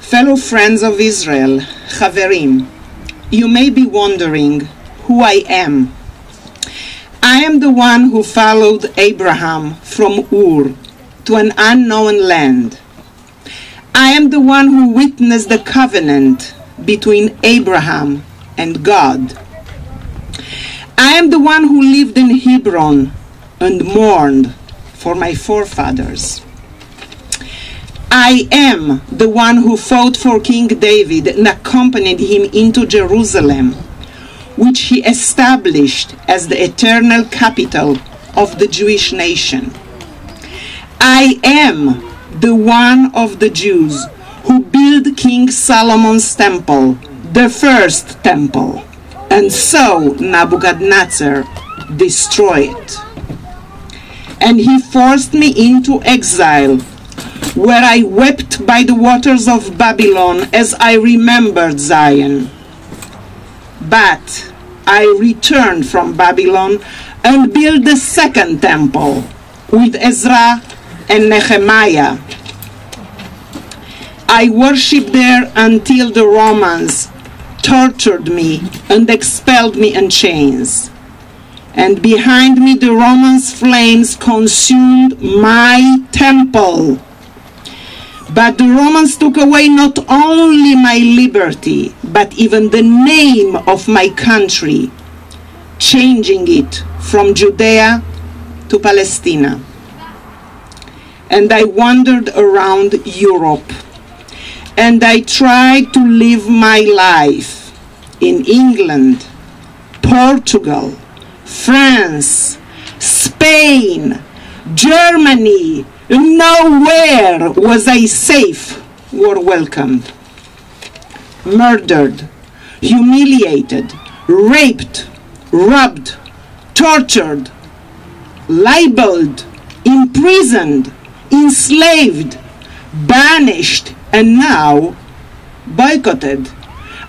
Fellow friends of Israel, Chaverim, you may be wondering who I am. I am the one who followed Abraham from Ur to an unknown land. I am the one who witnessed the covenant between Abraham and God. I am the one who lived in Hebron and mourned for my forefathers. I am the one who fought for King David and accompanied him into Jerusalem, which he established as the eternal capital of the Jewish nation. I am the one of the Jews who built King Solomon's temple, the first temple, and so Nebuchadnezzar destroyed it. And he forced me into exile, where I wept by the waters of Babylon as I remembered Zion. But I returned from Babylon and built the second temple with Ezra and Nehemiah. I worshipped there until the Romans tortured me and expelled me in chains. And behind me the Romans' flames consumed my temple. But the Romans took away not only my liberty, but even the name of my country, changing it from Judea to Palestine. And I wandered around Europe, and I tried to live my life in England, Portugal, France, Spain, Germany. Nowhere was I safe or welcomed. Murdered, humiliated, raped, robbed, tortured, libeled, imprisoned, enslaved, banished, and now boycotted.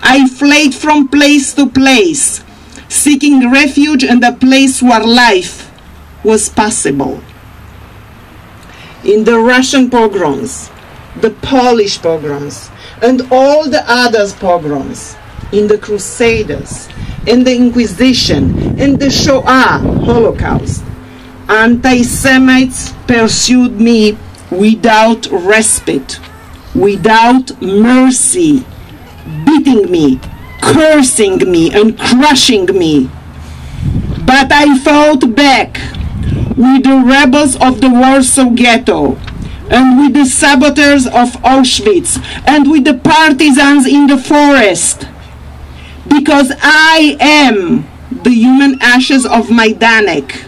I fled from place to place, seeking refuge in a place where life was possible. In the Russian pogroms, the Polish pogroms, and all the other pogroms, in the Crusaders, in the Inquisition, in the Shoah, Holocaust, anti-Semites pursued me without respite, without mercy, beating me, cursing me, and crushing me. But I fought back with the rebels of the Warsaw Ghetto, and with the saboteurs of Auschwitz, and with the partisans in the forest, because I am the human ashes of Majdanek.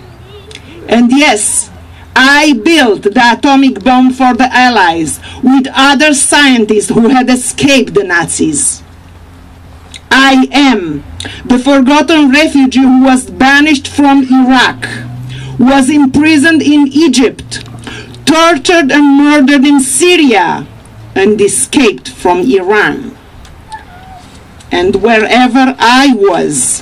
And yes, I built the atomic bomb for the Allies with other scientists who had escaped the Nazis. I am the forgotten refugee who was banished from Iraq, was imprisoned in Egypt, tortured and murdered in Syria, and escaped from Iran. And wherever I was,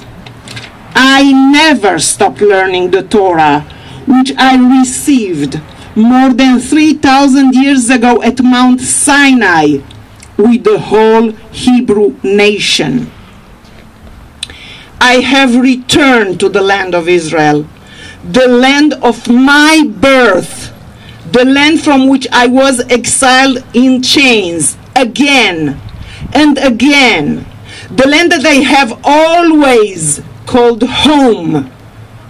I never stopped learning the Torah, which I received more than 3,000 years ago at Mount Sinai with the whole Hebrew nation. I have returned to the land of Israel, the land of my birth, the land from which I was exiled in chains again and again, the land that I have always called home,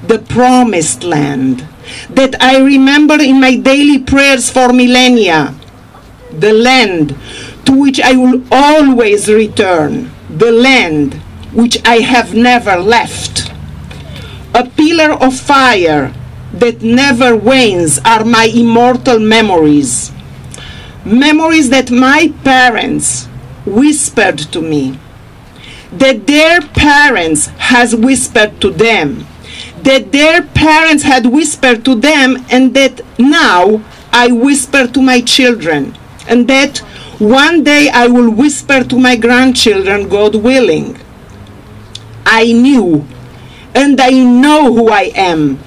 the promised land, that I remember in my daily prayers for millennia, the land to which I will always return, the land which I have never left. A pillar of fire that never wanes are my immortal memories. Memories that my parents whispered to me, that their parents has whispered to them, that their parents had whispered to them, and that now I whisper to my children, and that one day I will whisper to my grandchildren, God willing. I knew, and I know who I am.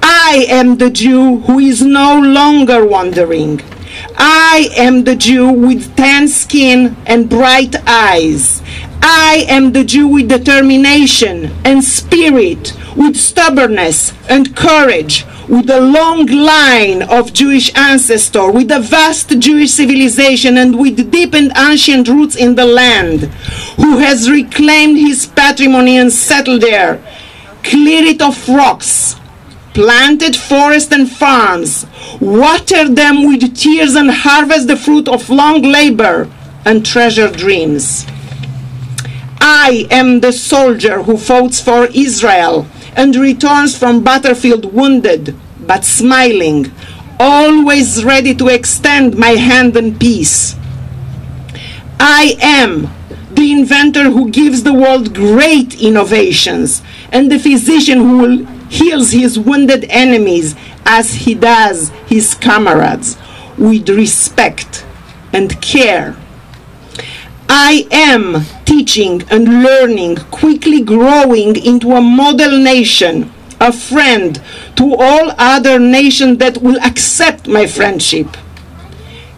I am the Jew who is no longer wandering. I am the Jew with tan skin and bright eyes. I am the Jew with determination and spirit, with stubbornness and courage, with a long line of Jewish ancestors, with a vast Jewish civilization, and with deep and ancient roots in the land, who has reclaimed his patrimony and settled there, cleared it of rocks, planted forests and farms, watered them with tears, and harvest the fruit of long labor and treasured dreams. I am the soldier who fought for Israel and returns from battlefield wounded but smiling, always ready to extend my hand in peace. I am the inventor who gives the world great innovations, and the physician who heals his wounded enemies as he does his comrades, with respect and care. I am teaching and learning, quickly growing into a model nation, a friend to all other nations that will accept my friendship.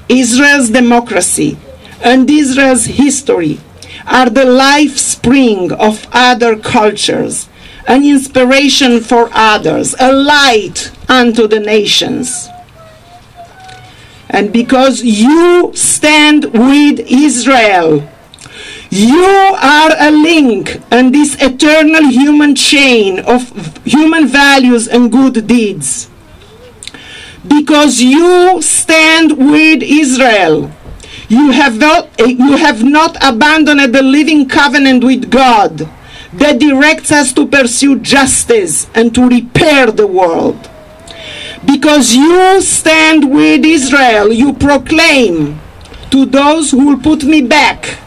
Israel's democracy and Israel's history are the life spring of other cultures, an inspiration for others, a light unto the nations. And because you stand with Israel, you are a link in this eternal human chain of human values and good deeds. Because you stand with Israel, you have not abandoned the living covenant with God that directs us to pursue justice and to repair the world. Because you stand with Israel, you proclaim to those who will put me back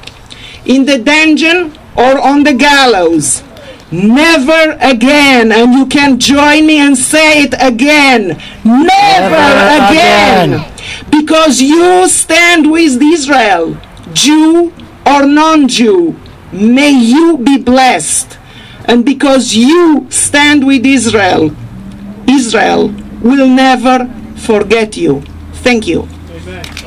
in the dungeon or on the gallows, never again. And you can join me and say it again, never again. Because you stand with Israel, Jew or non-Jew, may you be blessed. And because you stand with Israel, Israel will never forget you. Thank you. Amen.